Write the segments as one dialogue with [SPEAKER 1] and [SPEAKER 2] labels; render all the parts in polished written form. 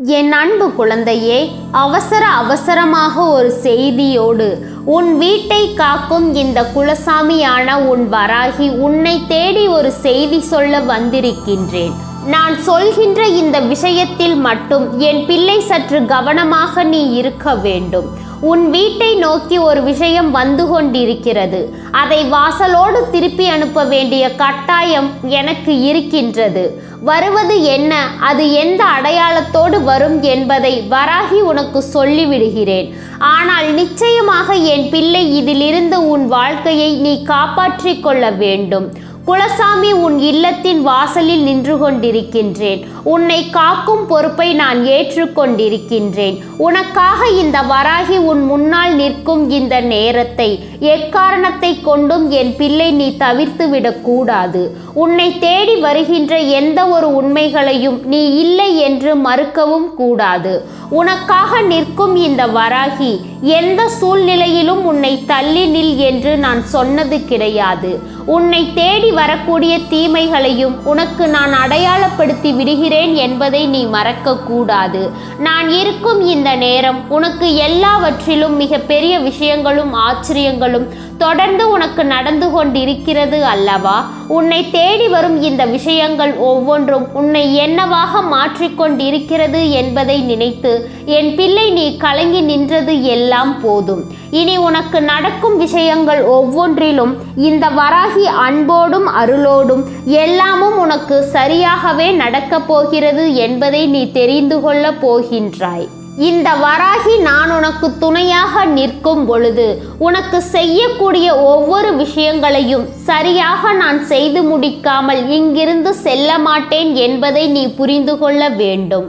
[SPEAKER 1] என் அன்பு குழந்தையே, அவசரமாக ஒரு செய்தியோடு உன் வீட்டை காக்கும் இந்த குலசாமியான உன் வராகி உன்னை தேடி ஒரு செய்தி சொல்ல வந்திருக்கின்றேன். நான் சொல்கின்ற இந்த விஷயத்தில் மட்டும் என் பிள்ளை சற்று கவனமாக நீ இருக்க வேண்டும். உன் வீட்டை நோக்கி ஒரு விஷயம் வந்து கொண்டிருக்கிறது. அதை வாசலோடு திருப்பி அனுப்ப வேண்டிய கட்டாயம் எனக்கு இருக்கின்றது. வருவது என்ன, அது எந்த அடையாளத்தோடு வரும் என்பதை வராகி உனக்கு சொல்லிவிடுகிறேன். ஆனால் நிச்சயமாக என் பிள்ளை, இதிலிருந்து உன் வாழ்க்கையை நீ காப்பாற்றிக் கொள்ள வேண்டும். குலசாமி, உன் இல்லத்தின் வாசலில் நின்று கொண்டிருக்கின்றேன். உன்னை காக்கும் பொறுப்பை நான் ஏற்றுக்கொண்டிருக்கின்றேன். உனக்காக இந்த வராகி உன் முன்னால் நிற்கும் இந்த நேரத்தை எக்காரணத்தை கொண்டும் என் பிள்ளை நீ தவிர்த்து விடக்கூடாது. உன்னை தேடி வருகின்ற எந்த ஒரு உண்மைகளையும் நீ இல்லை என்று மறுக்கவும் கூடாது. உனக்காக நிற்கும் இந்த வராகி எந்த சூழ்நிலையிலும் உன்னை தள்ளி நில் என்று நான் சொன்னது கிடையாது. உன்னை தேடி வரக்கூடிய தீமைகளையும் உனக்கு நான் அடையாளப்படுத்தி விடுகிறேன் என்பதை நீ மறக்க கூடாது. நான் இருக்கும் இந்த நேரம் உனக்கு எல்லாவற்றிலும் மிக பெரிய விஷயங்களும் ஆச்சரியங்களும் தொடர்ந்து உனக்கு நடந்து கொண்டிருக்கிறது அல்லவா? உன்னை தேடி வரும் இந்த விஷயங்கள் ஒவ்வொன்றும் உன்னை என்னவாக மாற்றிக்கொண்டிருக்கிறது என்பதை நினைத்து என் பிள்ளை நீ கலங்கி நின்றது எல்லாம் போதும். இனி உனக்கு நடக்கும் விஷயங்கள் ஒவ்வொன்றிலும் இந்த வராகி அன்போடும் அருளோடும் எல்லாமும் உனக்கு சரியாகவே நடக்கப் போகிறது என்பதை நீ தெரிந்து கொள்ள போகின்றாய். இந்த வராகி நான் உனக்கு துணையாக நிற்கும் பொழுது உனக்கு செய்யக்கூடிய ஒவ்வொரு விஷயங்களையும் சரியாக நான் செய்து முடிக்காமல் இங்கிருந்து செல்ல மாட்டேன் என்பதை நீ புரிந்து கொள்ள வேண்டும்.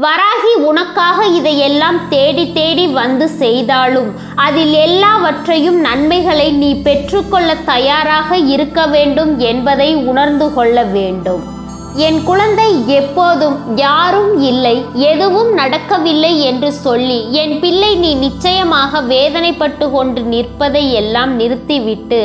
[SPEAKER 1] வராகி உனக்காக இதையெல்லாம் தேடி தேடி வந்து செய்தாலும் அதில் எல்லாவற்றையும் நன்மைகளை நீ பெற்றுக்கொள்ள தயாராக இருக்க வேண்டும் என்பதை உணர்ந்து கொள்ள வேண்டும். என் குழந்தை, எப்போதும் யாரும் இல்லை, எதுவும் நடக்கவில்லை என்று சொல்லி என் பிள்ளை நீ நிச்சயமாக வேதனைப்பட்டு கொண்டு நிற்பதை எல்லாம் நிறுத்திவிட்டு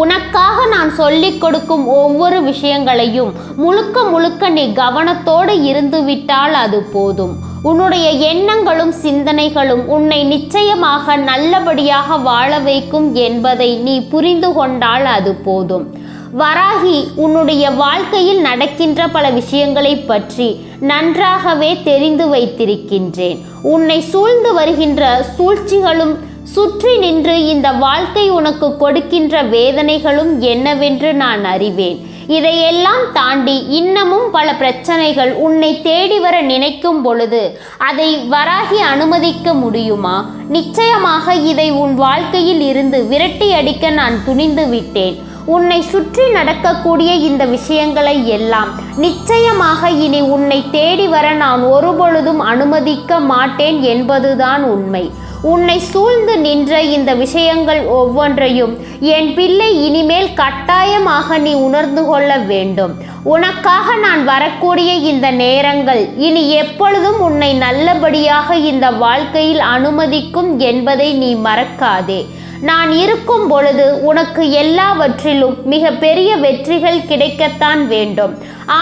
[SPEAKER 1] உனக்காக நான் சொல்லிக் கொடுக்கும் ஒவ்வொரு விஷயங்களையும் முழுக்க நீ கவனத்தோடு இருந்துவிட்டால் அது போதும். உன்னுடைய எண்ணங்களும் சிந்தனைகளும் உன்னை நிச்சயமாக நல்லபடியாக வாழ வைக்கும் என்பதை நீ புரிந்து கொண்டால் அது போதும். வராகி, உன்னுடைய வாழ்க்கையில் நடக்கின்ற பல விஷயங்களை பற்றி நன்றாகவே தெரிந்து வைத்திருக்கின்றேன். உன்னை சூழ்ந்து வருகின்ற சூழ்ச்சிகளும் சுற்றி நின்று இந்த வாழ்க்கை உனக்கு கொடுக்கின்ற வேதனைகளும் என்னவென்று நான் அறிவேன். இதையெல்லாம் தாண்டி இன்னமும் பல பிரச்சனைகள் உன்னை தேடி வர நினைக்கும் பொழுது அதை வராகி அனுமதிக்க முடியுமா? நிச்சயமாக இதை உன் வாழ்க்கையில் இருந்து விரட்டி அடிக்க நான் துணிந்து விட்டேன். உன்னை சுற்றி நடக்கக்கூடிய இந்த விஷயங்களை எல்லாம் நிச்சயமாக இனி உன்னை தேடி வர நான் ஒருபொழுதும் அனுமதிக்க மாட்டேன் என்பதுதான் உண்மை. உன்னை சூழ்ந்து நின்ற இந்த விஷயங்கள் ஒவ்வொன்றையும் என் பிள்ளை இனிமேல் கட்டாயமாக நீ உணர்ந்து கொள்ள வேண்டும். உனக்காக நான் வரக்கூடிய இந்த நேரங்கள் இனி எப்பொழுதும் உன்னை நல்லபடியாக இந்த வாழ்க்கையில் அனுமதிக்கும் என்பதை நீ மறக்காதே. நான் இருக்கும் பொழுது உனக்கு எல்லாவற்றிலும் மிக பெரிய வெற்றிகள் கிடைக்கத்தான் வேண்டும்.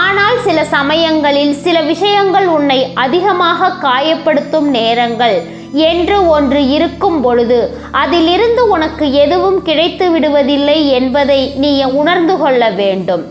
[SPEAKER 1] ஆனால் சில சமயங்களில் சில விஷயங்கள் உன்னை அதிகமாக காயப்படுத்தும் நேரங்கள் என்று ஒன்று இருக்கும் பொழுது அதிலிருந்து உனக்கு எதுவும் கிடைத்து விடுவதில்லை என்பதை நீ உணர்ந்து கொள்ள வேண்டும்.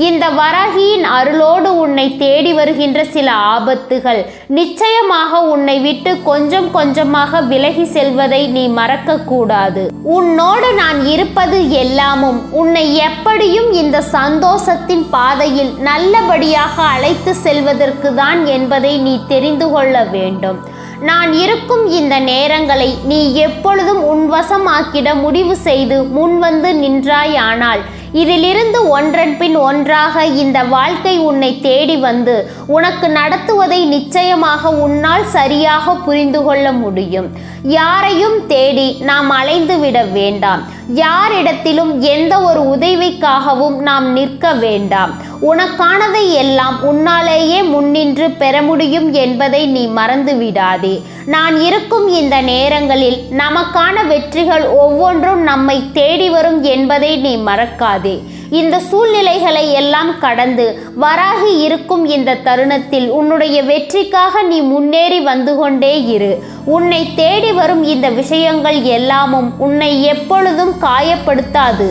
[SPEAKER 1] இந்த வராகியின் அருளோடு உன்னை தேடி வருகின்ற சில ஆபத்துகள் நிச்சயமாக உன்னை விட்டு கொஞ்சம் கொஞ்சமாக விலகி செல்வதை நீ மறக்க கூடாது. உன்னோடு நான் இருப்பது எல்லாமும் உன்னை எப்படியும் இந்த சந்தோஷத்தின் பாதையில் நல்லபடியாக அழைத்து செல்வதற்கு தான் என்பதை நீ தெரிந்து கொள்ள வேண்டும். நான் இருக்கும் இந்த நேரங்களை நீ எப்பொழுதும் உன்வசமாக்கிட முடிவு செய்து முன்வந்து நின்றாயானால் இதிலிருந்து ஒன்றன் பின் ஒன்றாக இந்த வாழ்க்கை உன்னை தேடி வந்து உனக்கு நடத்துவதை நிச்சயமாக உன்னால் சரியாக புரிந்து கொள்ள முடியும். யாரையும் தேடி நாம் அலைந்து விட வேண்டாம். யாரிடத்திலும் எந்த ஒரு உதவிக்காகவும் நாம் நிற்க வேண்டாம். உனக்கானதை எல்லாம் உன்னாலேயே முன்னின்று பெற முடியும் என்பதை நீ மறந்து விடாதே. நான் இருக்கும் இந்த நேரங்களில் நமக்கான வெற்றிகள் ஒவ்வொன்றும் நம்மை தேடி வரும் என்பதை நீ மறக்காதே. இந்த சூழ்நிலைகளை எல்லாம் கடந்து வராகி இருக்கும் இந்த தருணத்தில் உன்னுடைய வெற்றிக்காக நீ முன்னேறி வந்து கொண்டே இரு. உன்னை தேடி வரும் இந்த விஷயங்கள் எல்லாமும் உன்னை எப்பொழுதும் காயப்படுத்தாது,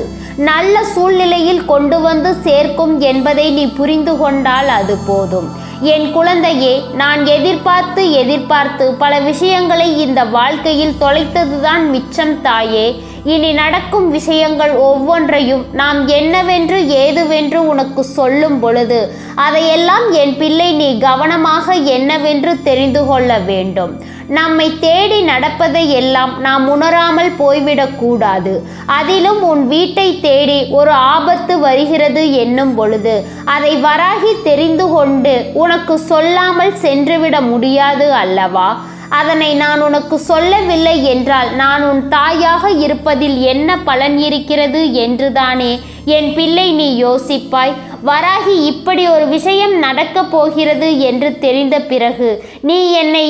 [SPEAKER 1] நல்ல சூழ்நிலையில் கொண்டு வந்து சேர்க்கும் என்பதை நீ புரிந்து கொண்டால் அது போதும். என் குழந்தையே, நான் எதிர்பார்த்து பல விஷயங்களை இந்த வாழ்க்கையில் தொலைத்ததுதான் மிச்சம் தாயே. இனி நடக்கும் விஷயங்கள் ஒவ்வொன்றையும் நாம் என்னவென்று ஏதுவென்று உனக்கு சொல்லும் பொழுது அதையெல்லாம் என் பிள்ளை நீ கவனமாக என்னவென்று தெரிந்து கொள்ள வேண்டும். நம்மை தேடி நடப்பதை எல்லாம் நாம் உணராமல் போய்விடக்கூடாது. அதிலும் உன் வீட்டை தேடி ஒரு ஆபத்து வருகிறது என்னும் பொழுது அதை வராகி தெரிந்து கொண்டு உனக்கு சொல்லாமல் சென்றுவிட முடியாது அல்லவா? அதனை நான் உனக்கு சொல்லவில்லை என்றால் நான் உன் தாயாக இருப்பதில் என்ன பலன் இருக்கிறது என்றுதானே என் பிள்ளை நீ யோசிப்பாய். வராகி இப்படி ஒரு விஷயம் நடக்கப் போகிறது என்று தெரிந்த பிறகு நீ என்னை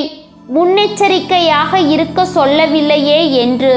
[SPEAKER 1] முன்னெச்சரிக்கையாக இருக்க சொல்லவில்லையே என்று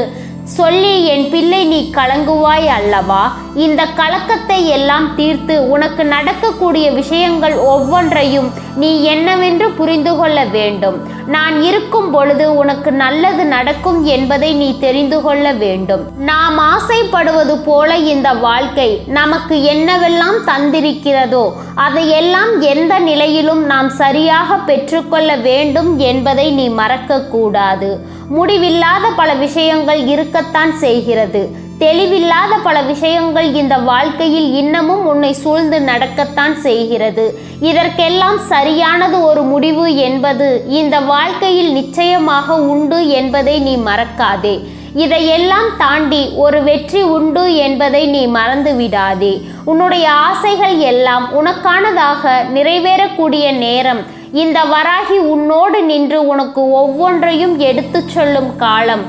[SPEAKER 1] சொல்லி என் பிள்ளை நீ கலங்குவாய் அல்லவா? இந்த கலக்கத்தை எல்லாம் தீர்த்து உனக்கு நடக்கக்கூடிய விஷயங்கள் ஒவ்வொன்றையும் நீ என்னவென்று புரிந்து கொள்ள வேண்டும். நான் இருக்கும் பொழுது உனக்கு நல்லது நடக்கும் என்பதை நீ தெரிந்து கொள்ள வேண்டும். நாம் ஆசைப்படுவது போல இந்த வாழ்க்கை நமக்கு என்னவெல்லாம் தந்திருக்கிறதோ அதையெல்லாம் எந்த நிலையிலும் நாம் சரியாக பெற்றுக்கொள்ள வேண்டும் என்பதை நீ மறக்கக்கூடாது. முடிவில்லாத பல விஷயங்கள் இருக்கத்தான் செய்கிறது. தெளிவில்லாத பல விஷயங்கள் இந்த வாழ்க்கையில் இன்னமும் உன்னை சூழ்ந்து நடக்கத்தான் செய்கிறது. இதற்கெல்லாம் சரியானது ஒரு முடிவு என்பது இந்த வாழ்க்கையில் நிச்சயமாக உண்டு என்பதை நீ மறக்காதே. இதையெல்லாம் தாண்டி ஒரு வெற்றி உண்டு என்பதை நீ மறந்து விடாதே. உன்னுடைய ஆசைகள் எல்லாம் உனக்கானதாக நிறைவேறக்கூடிய நேரம் இந்த வராகி உன்னோடு நின்று உனக்கு ஒவ்வொன்றையும் எடுத்துச் சொல்லும் காலம்.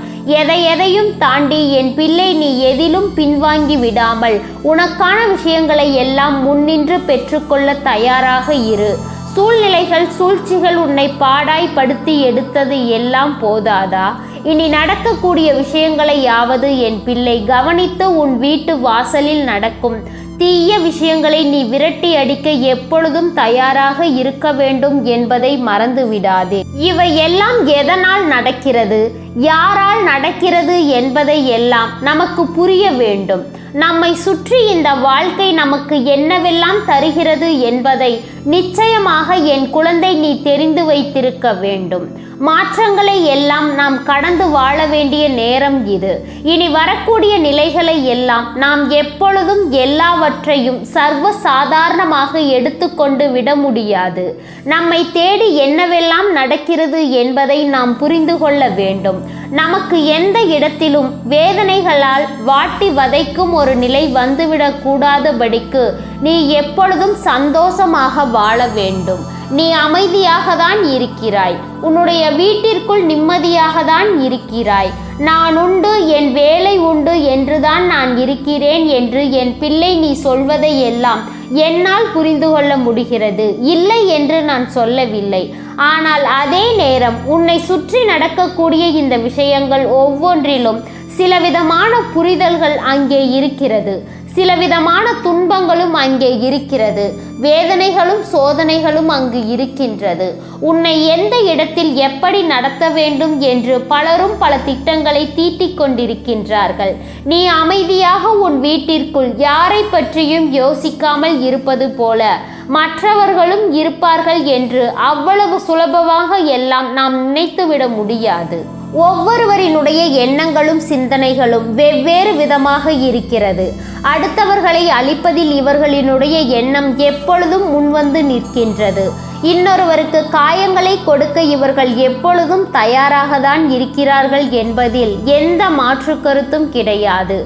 [SPEAKER 1] எதையும் தாண்டி என் பிள்ளை நீ எதிலும் பின்வாங்கி விடாமல் உனக்கான விஷயங்களை எல்லாம் முன்னின்று பெற்றுக்கொள்ள தயாராக இரு. சூழ்நிலைகள் சூழ்ச்சிகள் உன்னை பாடாய்படுத்தி எடுத்தது எல்லாம் போதாதா? இனி நடக்கக்கூடிய விஷயங்களையாவது என் பிள்ளை கவனித்து உன் வீட்டு வாசலில் நடக்கும் தீய விஷயங்களை நீ விரட்டி அடிக்க எப்பொழுதும் தயாராக இருக்க வேண்டும் என்பதை மறந்து விடாதே. இவை எல்லாம் எதனால் நடக்கிறது, யாரால் நடக்கிறது என்பதை எல்லாம் நமக்கு புரிய வேண்டும். நம்மை சுற்றி இந்த வாழ்க்கை நமக்கு என்னவெல்லாம் தருகிறது என்பதை நிச்சயமாக என் குழந்தை நீ தெரிந்து வைத்திருக்க வேண்டும். மாற்றங்களை எல்லாம் நாம் கடந்து வாழ வேண்டிய நேரம் இது. இனி வரக்கூடிய நிலைகளை எல்லாம் நாம் எப்பொழுதும் எல்லாவற்றையும் சர்வ சாதாரணமாக எடுத்துக்கொண்டு விட முடியாது. நம்மை தேடி என்னவெல்லாம் நடக்கிறது என்பதை நாம் புரிந்து கொள்ள வேண்டும். நமக்கு எந்த இடத்திலும் வேதனைகளால் வாட்டி வதைக்கும் ஒரு நிலை வந்துவிடக் கூடாதபடிக்கு நீ எப்பொழுதும் சந்தோஷமாக வாழ வேண்டும். நீ அமைதியாக தான் இருக்கிறாய். உன்னுடைய வீட்டிற்குள் நிம்மதியாக தான் இருக்கிறாய். நான் உண்டு, என் வேலை உண்டு என்றுதான் நான் இருக்கிறேன் என்று என் பிள்ளை நீ சொல்வதை எல்லாம் என்னால் புரிந்து கொள்ள முடிகிறது. இல்லை என்று நான் சொல்லவில்லை. ஆனால் அதே நேரம் உன்னை சுற்றி நடக்கக்கூடிய இந்த விஷயங்கள் ஒவ்வொன்றிலும் சிலவிதமான புரிதல்கள் அங்கே இருக்கிறது. சிலவிதமான துன்பங்களும் அங்கே இருக்கிறது. வேதனைகளும் சோதனைகளும் அங்கு இருக்கின்றது. உன்னை எந்த இடத்தில் எப்படி நடத்த வேண்டும் என்று பலரும் பல திட்டங்களை தீட்டிக் கொண்டிருக்கின்றார்கள். நீ அமைதியாக உன் வீட்டிற்குள் யாரை பற்றியும் யோசிக்காமல் இருப்பது போல மற்றவர்களும் இருப்பார்கள் என்று அவ்வளவு சுலபமாக எல்லாம் நாம் நினைத்துவிட முடியாது. ஒவ்வொருவரினுடைய எண்ணங்களும் சிந்தனைகளும் வெவ்வேறு விதமாக இருக்கிறது. அடுத்தவர்களை அழிப்பதில் இவர்களினுடைய எண்ணம் எப்பொழுதும் முன்வந்து நிற்கின்றது. இன்னொருவருக்கு காயங்களை கொடுக்க இவர்கள் எப்பொழுதும் தயாராக தான் இருக்கிறார்கள் என்பதில் எந்த மாற்று கருத்தும் கிடையாது.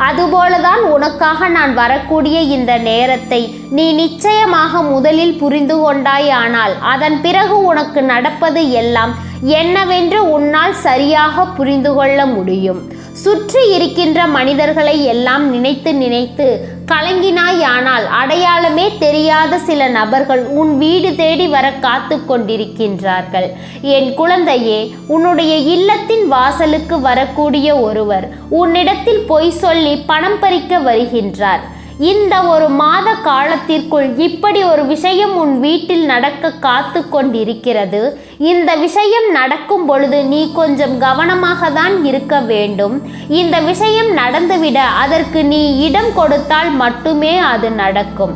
[SPEAKER 1] அதுபோலதான் உனக்காக நான் வரக்கூடிய இந்த நேரத்தை நீ நிச்சயமாக முதலில் புரிந்து கொண்டாயானால் அதன் பிறகு உனக்கு நடப்பது எல்லாம் என்னவென்று உன்னால் சரியாக புரிந்து கொள்ள முடியும். சுற்றி இருக்கின்ற மனிதர்களை எல்லாம் நினைத்து நினைத்து கலங்கினாயானால் அடையாளமே தெரியாத சில நபர்கள் உன் வீடு தேடி வர காத்து கொண்டிருக்கின்றார்கள். என் குழந்தையே, உன்னுடைய இல்லத்தின் வாசலுக்கு வரக்கூடிய ஒருவர் உன்னிடத்தில் பொய் சொல்லி பணம் பறிக்க வருகின்றார். இந்த ஒரு மாத காலத்திற்குள் இப்படி ஒரு விஷயம் உன் வீட்டில் நடக்க காத்து கொண்டிருக்கிறது. இந்த விஷயம் நடக்கும் பொழுது நீ கொஞ்சம் கவனமாக தான் இருக்க வேண்டும். இந்த விஷயம் நடந்துவிட அதற்கு நீ இடம் கொடுத்தால் மட்டுமே அது நடக்கும்.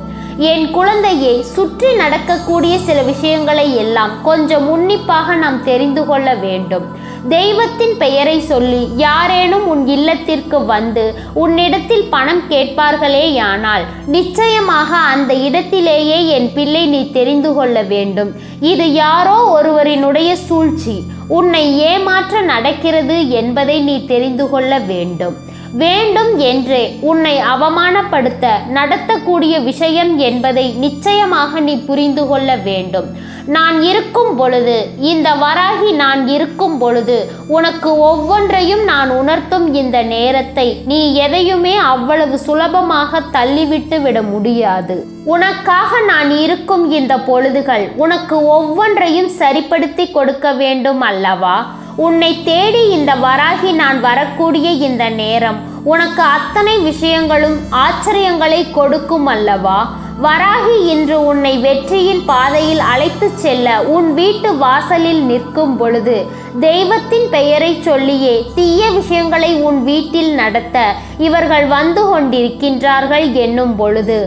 [SPEAKER 1] என் குழந்தையை, சுற்றி நடக்கக்கூடிய சில விஷயங்களை எல்லாம் கொஞ்சம் உன்னிப்பாக நாம் தெரிந்து கொள்ள வேண்டும். தெய்வத்தின் பெயரை சொல்லி யாரேனும் உன் இல்லத்திற்கு வந்து உன்னிடத்தில் பணம் கேட்பார்களேயானால் நிச்சயமாக அந்த இடத்திலேயே என் பிள்ளை நீ தெரிந்து கொள்ள வேண்டும், இது யாரோ ஒருவரினுடைய சூழ்ச்சி, உன்னை ஏமாற்ற நடக்கிறது என்பதை நீ தெரிந்து கொள்ள வேண்டும். வேண்டும் என்றே உன்னை அவமானப்படுத்த நடத்தக்கூடிய விஷயம் என்பதை நிச்சயமாக நீ புரிந்து கொள்ள வேண்டும். நான் இருக்கும் பொழுது, இந்த வராகி நான் இருக்கும் பொழுது உனக்கு ஒவ்வொன்றையும் நான் உணர்த்தும் இந்த நேரத்தை நீ எதையுமே அவ்வளவு சுலபமாக தள்ளிவிட்டு விட முடியாது. உனக்காக நான் இருக்கும் இந்த பொழுதுகள் உனக்கு ஒவ்வொன்றையும் சரிப்படுத்தி கொடுக்க வேண்டும் அல்லவா? உன்னை தேடி இந்த வராகி நான் வரக்கூடிய இந்த நேரம் உனக்கு அத்தனை விஷயங்களும் ஆச்சரியங்களை கொடுக்கும் அல்லவா? வராகி இன்று உன்னை வெற்றியின் பாதையில் அழைத்து செல்ல உன் வீட்டு வாசலில் நிற்கும் பொழுது தெய்வத்தின் பெயரை சொல்லியே தீய விஷயங்களை உன் வீட்டில் நடத்த இவர்கள் வந்து கொண்டிருக்கின்றார்கள் என்னும் பொழுது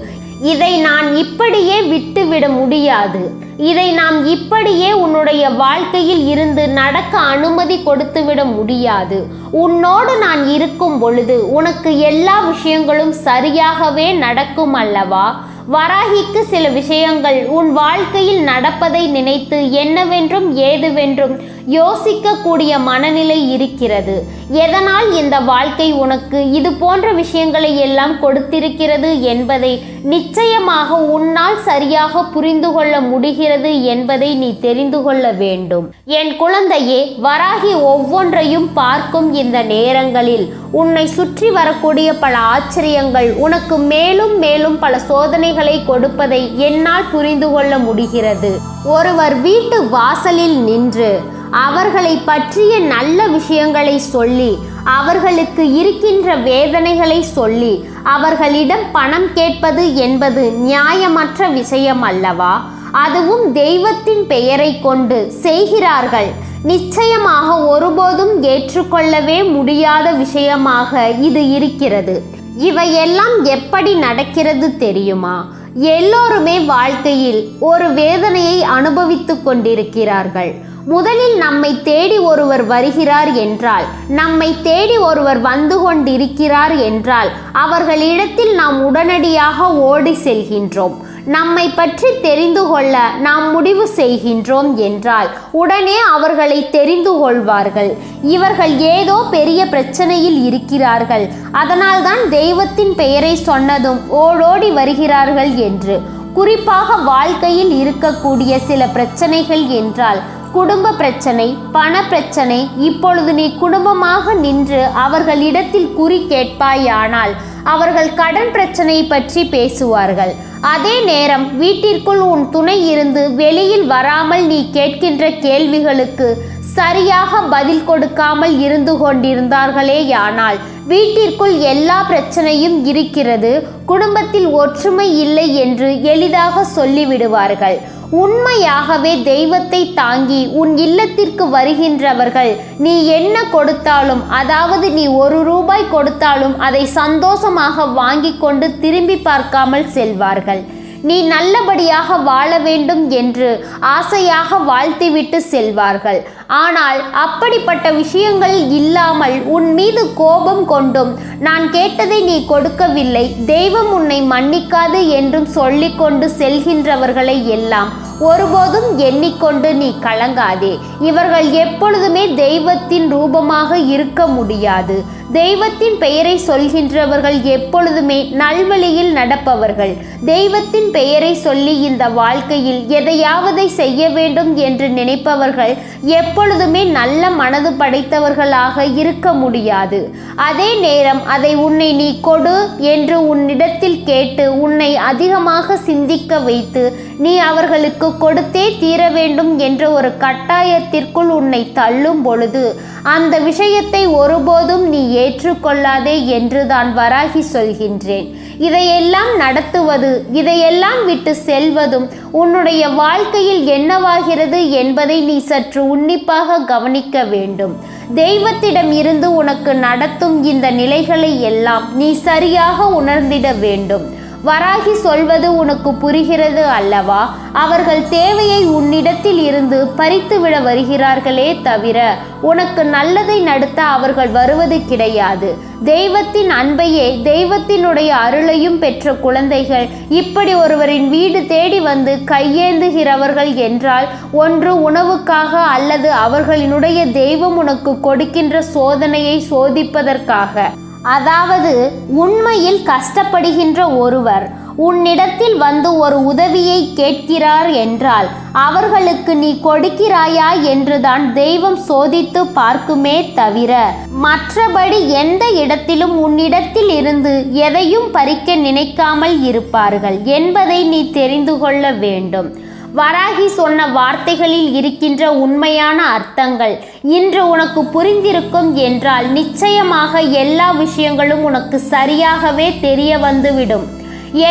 [SPEAKER 1] இதை நான் இப்படியே விட்டுவிட முடியாது. இதை நாம் இப்படியே உன்னுடைய வாழ்க்கையில் இருந்து நடக்க அனுமதி கொடுத்துவிட முடியாது. உன்னோடு நான் இருக்கும் பொழுது உனக்கு எல்லா விஷயங்களும் சரியாகவே நடக்கும் அல்லவா? வராகிக்கு சில விஷயங்கள் உன் வாழ்க்கையில் நடப்பதை நினைத்து என்னவென்றும் ஏதுவென்றும் யோசிக்கக்கூடிய மனநிலை இருக்கிறது. எதனால் இந்த வாழ்க்கை உனக்கு இது போன்ற விஷயங்களை எல்லாம் கொடுத்திருக்கிறது என்பதை நிச்சயமாக உன்னால் சரியாக புரிந்து கொள்ள முடிகிறது என்பதை நீ தெரிந்து கொள்ள வேண்டும். என் குழந்தையே, வராகி ஒவ்வொன்றையும் பார்க்கும் இந்த நேரங்களில் உன்னை சுற்றி வரக்கூடிய பல ஆச்சரியங்கள் உனக்கு மேலும் மேலும் பல சோதனைகளை கொடுப்பதை என்னால் புரிந்து கொள்ள முடிகிறது. ஒருவர் வீட்டு வாசலில் நின்று அவர்களை பற்றிய நல்ல விஷயங்களை சொல்லி அவர்களுக்கு இருக்கின்ற வேதனைகளை சொல்லி அவர்களிடம் பணம் கேட்பது என்பது நியாயமற்ற விஷயம் அல்லவா? அதுவும் தெய்வத்தின் பெயரை கொண்டு செய்கிறார்கள். நிச்சயமாக ஒருபோதும் ஏற்றுக்கொள்ளவே முடியாத விஷயமாக இது இருக்கிறது. இவையெல்லாம் எப்படி நடக்கிறது தெரியுமா? எல்லோருமே வாழ்க்கையில் ஒரு வேதனையை அனுபவித்து கொண்டிருக்கிறார்கள். முதலில் நம்மை தேடி ஒருவர் வருகிறார் என்றால், நம்மை தேடி ஒருவர் வந்து கொண்டிருக்கிறார் என்றால் அவர்களிடத்தில் நாம் உடனடியாக ஓடி செல்கின்றோம். நம்மை பற்றி தெரிந்து கொள்ள நாம் முடிவு செய்கின்றோம் என்றால் உடனே அவர்களை தெரிந்து கொள்வார்கள். இவர்கள் ஏதோ பெரிய பிரச்சனையில் இருக்கிறார்கள், அதனால்தான் தெய்வத்தின் பெயரை சொன்னதும் ஓடோடி வருகிறார்கள் என்று. குறிப்பாக வாழ்க்கையில் இருக்கக்கூடிய சில பிரச்சனைகள் என்றால் குடும்ப பிரச்சனை, பண பிரச்சனை. இப்பொழுது நீ குடும்பமாக நின்று அவர்களிடத்தில் குறி கேட்பாயானால் அவர்கள் கடன் பிரச்சனை பற்றி பேசுவார்கள். அதே நேரம் வீட்டிற்குள் உன் துணை இருந்து வெளியில் வராமல் நீ கேட்கின்ற கேள்விகளுக்கு சரியாக பதில் கொடுக்காமல் இருந்து கொண்டிருந்தார்களேயானால் வீட்டிற்குள் எல்லா பிரச்சனையும் இருக்கிறது, குடும்பத்தில் ஒற்றுமை இல்லை என்று எளிதாக சொல்லிவிடுவார்கள். உண்மையாகவே தெய்வத்தை தாங்கி உன் இல்லத்திற்கு வருகின்றவர்கள் நீ என்ன கொடுத்தாலும், அதாவது நீ 1 ரூபாய் கொடுத்தாலும் அதை சந்தோஷமாக வாங்கி கொண்டு திரும்பி பார்க்காமல் செல்வார்கள். நீ நல்லபடியாக வாழ வேண்டும் என்று ஆசையாக வாழ்த்திவிட்டு செல்வார்கள். ஆனால் அப்படிப்பட்ட விஷயங்கள் இல்லாமல் உன் மீது கோபம் கொண்டும் நான் கேட்டதை நீ கொடுக்கவில்லை, தெய்வம் உன்னை மன்னிக்காது என்றும் சொல்லிக்கொண்டு செல்கின்றவர்களை எல்லாம் ஒருபோதும் எண்ணிக்கொண்டு நீ கலங்காதே. இவர்கள் எப்பொழுதுமே தெய்வத்தின் ரூபமாக இருக்க முடியாது. தெய்வத்தின் பெயரை சொல்கின்றவர்கள் எப்பொழுதுமே நல்வழியில் நடப்பவர்கள். தெய்வத்தின் பெயரை சொல்லி இந்த வாழ்க்கையில் எதையாவதை செய்ய வேண்டும் என்று நினைப்பவர்கள் எப்பொழுதுமே நல்ல மனது படைத்தவர்களாக இருக்க முடியாது. அதே நேரம் அதை உன்னை நீ கொடு என்று உன்னிடத்தில் கேட்டு உன்னை அதிகமாக சிந்திக்க வைத்து நீ அவர்களுக்கு கொடுத்தே தீர வேண்டும் என்ற ஒரு கட்டாயத்திற்குள் உன்னை தள்ளும் பொழுது அந்த விஷயத்தை ஒருபோதும் நீ ஏற்றுக்கொள்ளாதே என்று தான் வராகி சொல்கின்றேன். இதையெல்லாம் நடத்துவது, இதையெல்லாம் விட்டு செல்வதும் உன்னுடைய வாழ்க்கையில் என்னவாகிறது என்பதை நீ சற்று உன்னிப்பாக கவனிக்க வேண்டும். தெய்வத்திடம் இருந்து உனக்கு நடத்தும் இந்த நிலைகளை எல்லாம் நீ சரியாக உணர்ந்திட வேண்டும். வராகி சொல்வது உனக்கு புரிகிறது அல்லவா? அவர்கள் தேவையை உன்னிடத்தில் இருந்து பறித்துவிட வருகிறார்களே தவிர உனக்கு நல்லதை நடத்த அவர்கள் வருவது கிடையாது. தெய்வத்தின் அன்பையே, தெய்வத்தினுடைய அருளையும் பெற்ற குழந்தைகள் இப்படி ஒருவரின் வீடு தேடி வந்து கையேந்துகிறவர்கள் என்றால் ஒன்று உணவுக்காக அல்லது அவர்களினுடைய தெய்வம் உனக்கு கொடுக்கின்ற சோதனையை சோதிப்பதற்காக. அதாவது உண்மையில் கஷ்டப்படுகின்ற ஒருவர் உன்னிடத்தில் வந்து ஒரு உதவியை கேட்கிறார் என்றால் அவர்களுக்கு நீ கொடுக்கிறாயா என்றுதான் தெய்வம் சோதித்து பார்க்குமே தவிர மற்றபடி எந்த இடத்திலும் உன்னிடத்தில் இருந்து எதையும் பறிக்க நினைக்காமல் இருப்பார்கள் என்பதை நீ தெரிந்து கொள்ள வேண்டும். வராகி சொன்ன வார்த்தைகளில் இருக்கின்ற உண்மையான அர்த்தங்கள் இன்று உனக்கு புரிந்திருக்கும் என்றால் நிச்சயமாக எல்லா விஷயங்களும் உனக்கு சரியாகவே தெரிய வந்துவிடும்.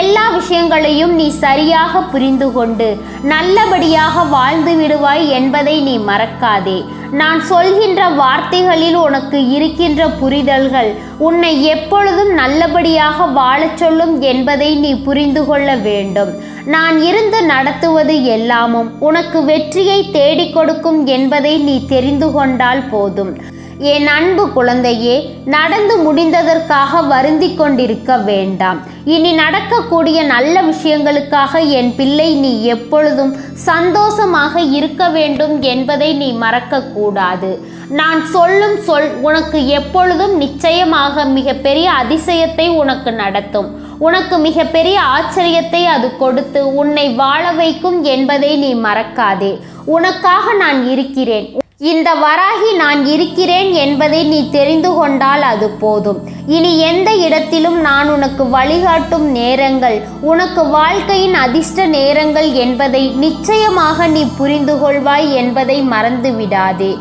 [SPEAKER 1] எல்லா விஷயங்களையும் நீ சரியாக புரிந்து கொண்டு நல்லபடியாக வாழ்ந்து விடுவாய் என்பதை நீ மறக்காதே. நான் சொல்கின்ற வார்த்தைகளில் உனக்கு இருக்கின்ற புரிதல்கள் உன்னை எப்பொழுதும் நல்லபடியாக வாழச் சொல்லும் என்பதை நீ புரிந்து கொள்ள வேண்டும். நான் இருந்து நடத்துவது எல்லாமும் உனக்கு வெற்றியை தேடிக் கொடுக்கும் என்பதை நீ தெரிந்து கொண்டால் போதும். என் அன்பு குழந்தையே, நடந்து முடிந்ததற்காக வருந்தி கொண்டிருக்க வேண்டாம். இனி நடக்கக்கூடிய நல்ல விஷயங்களுக்காக என் பிள்ளை நீ எப்பொழுதும் சந்தோஷமாக இருக்க வேண்டும் என்பதை நீ மறக்கக்கூடாது. நான் சொல்லும் சொல் உனக்கு எப்பொழுதும் நிச்சயமாக மிகப்பெரிய அதிசயத்தை உனக்கு நடத்தும். உனக்கு மிகப்பெரிய ஆச்சரியத்தை அது கொடுத்து உன்னை வாழ வைக்கும் என்பதை நீ மறக்காதே. உனக்காக நான் இருக்கிறேன். இந்த வராகி நான் இருக்கிறேன் என்பதை நீ தெரிந்து கொண்டால் அது போதும். இனி எந்த இடத்திலும் நான் உனக்கு வழிகாட்டும் நேரங்கள் உனக்கு வாழ்க்கையின் அதிர்ஷ்ட நேரங்கள் என்பதை நிச்சயமாக நீ புரிந்து கொள்வாய் என்பதை மறந்து விடாதே.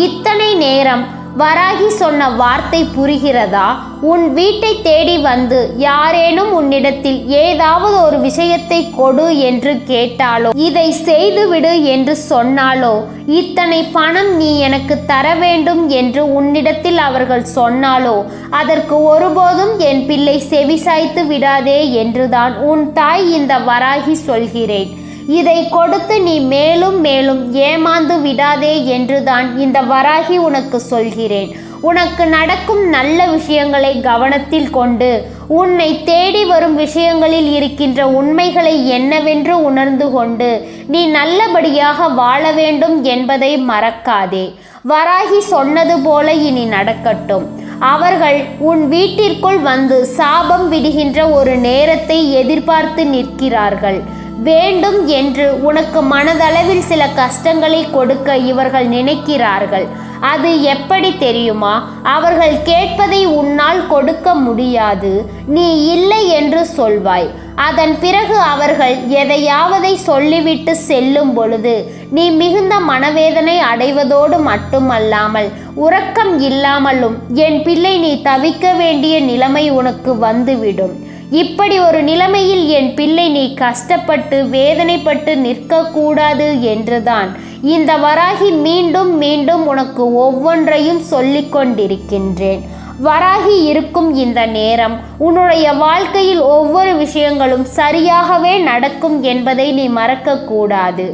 [SPEAKER 1] இத்தனை நேரம் வராகி சொன்ன வார்த்தை புரிகிறதா? உன் வீட்டை தேடி வந்து யாரேனும் உன்னிடத்தில் ஏதாவது ஒரு விஷயத்தை கொடு என்று கேட்டாலோ, இதை செய்துவிடு என்று சொன்னாலோ, இத்தனை பணம் நீ எனக்கு தர வேண்டும் என்று உன்னிடத்தில் அவர்கள் சொன்னாலோ அதற்கு ஒருபோதும் என் பிள்ளை செவிசாய்த்து விடாதே என்றுதான் உன் தாய் இந்த வராகி சொல்கிறேன். இதை கொடுத்து நீ மேலும் மேலும் ஏமாந்து விடாதே என்றுதான் இந்த வராகி உனக்கு சொல்கிறேன். உனக்கு நடக்கும் நல்ல விஷயங்களை கவனத்தில் கொண்டு உன்னை தேடி வரும் விஷயங்களில் இருக்கின்ற உண்மைகளை என்னவென்று உணர்ந்து கொண்டு நீ நல்லபடியாக வாழ வேண்டும் என்பதை மறக்காதே. வராகி சொன்னது போல இனி நடக்கட்டும். அவர்கள் உன் வீட்டிற்குள் வந்து சாபம் விடுகின்ற ஒரு நேரத்தை எதிர்பார்த்து நிற்கிறார்கள். வேண்டும் என்று உனக்கு மனதளவில் சில கஷ்டங்களை கொடுக்க இவர்கள் நினைக்கிறார்கள். அது எப்படி தெரியுமா? அவர்கள் கேட்பதை உன்னால் கொடுக்க முடியாது. நீ இல்லை என்று சொல்வாய். அதன் பிறகு அவர்கள் எதையாவதை சொல்லிவிட்டு செல்லும் பொழுது நீ மிகுந்த மனவேதனை அடைவதோடு மட்டுமல்லாமல் உறக்கம் இல்லாமலும் என் பிள்ளை நீ தவிக்க வேண்டிய நிலைமை உனக்கு வந்துவிடும். இப்படி ஒரு நிலைமையில் என் பிள்ளை நீ கஷ்டப்பட்டு வேதனைப்பட்டு நிற்கக்கூடாது என்றுதான் இந்த வராகி மீண்டும் மீண்டும் உனக்கு ஒவ்வொன்றையும் சொல்லிக் கொண்டிருக்கின்றேன். வராகி இருக்கும் இந்த நேரம் உன்னுடைய வாழ்க்கையில் ஒவ்வொரு விஷயங்களும் சரியாகவே நடக்கும் என்பதை நீ மறக்கக்கூடாது.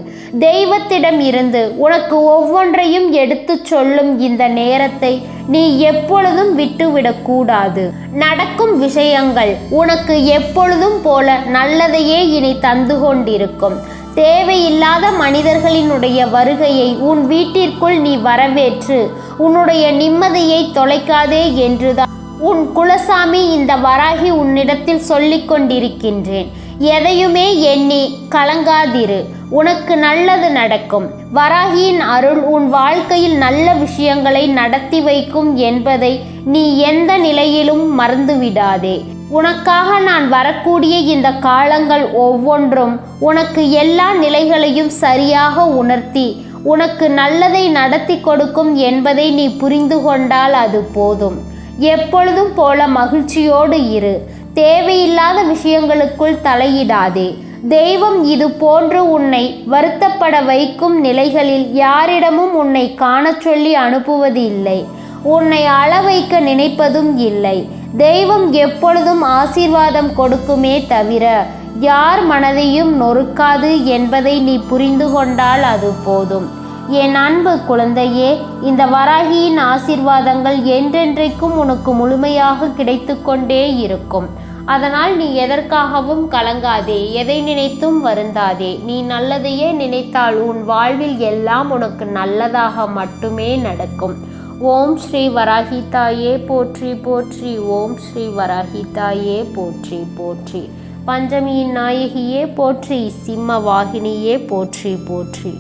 [SPEAKER 1] தெய்வத்திடம் இருந்து உனக்கு ஒவ்வொன்றையும் எடுத்து சொல்லும் இந்த நேரத்தை நீ எப்பொழுதும் விட்டுவிடக்கூடாது. நடக்கும் விஷயங்கள் உனக்கு எப்பொழுதும் போல நல்லதையே இனி தந்து கொண்டிருக்கும். தேவையில்லாத மனிதர்களினுடைய வருகையை உன் வீட்டிற்குள் நீ வரவேற்று உன்னுடைய நிம்மதியை தொலைக்காதே என்றுதான் உன் குலசாமி இந்த வராகி உன்னிடத்தில் சொல்லிக் கொண்டிருக்கின்றேன். எதையுமே எண்ணி கலங்காதிரு. உனக்கு நல்லது நடக்கும். வராகியின் அருள் உன் வாழ்க்கையில் நல்ல விஷயங்களை நடத்தி வைக்கும் என்பதை நீ எந்த நிலையிலும் மறந்துவிடாதே. உனக்காக நான் வரக்கூடிய இந்த காலங்கள் ஒவ்வொன்றும் உனக்கு எல்லா நிலைகளையும் சரியாக உணர்த்தி உனக்கு நல்லதை நடத்தி கொடுக்கும் என்பதை நீ புரிந்து கொண்டால் அது போதும். எப்பொழுதும் போல மகிழ்ச்சியோடு இரு. தேவையில்லாத விஷயங்களுக்குள் தலையிடாதே. தெய்வம் இது போன்று உன்னை வருத்தப்பட வைக்கும் நிலைகளில் யாரிடமும் உன்னை காணச் சொல்லி அனுப்புவது இல்லை. உன்னை அழ வைக்க நினைப்பதும் இல்லை. தெய்வம் எப்பொழுதும் ஆசீர்வாதம் கொடுக்குமே தவிர யார் மனதையும் நொறுக்காது என்பதை நீ புரிந்து கொண்டால் அது போதும். என் அன்பு குழந்தையே, இந்த வராகியின் ஆசீர்வாதங்கள் என்றென்றைக்கும் உனக்கு முழுமையாக கிடைத்து கொண்டே இருக்கும். அதனால் நீ எதற்காகவும் கலங்காதே, எதை நினைத்தும் வருந்தாதே. நீ நல்லதையே நினைத்தால் உன் வாழ்வில் எல்லாம் உனக்கு நல்லதாக மட்டுமே நடக்கும். ஓம் ஸ்ரீ வராகி தாயே போற்றி போற்றி. ஓம் ஸ்ரீ வராகி தாயே போற்றி போற்றி. பஞ்சமியின் நாயகியே போற்றி. சிம்ம வாகினியே போற்றி போற்றி.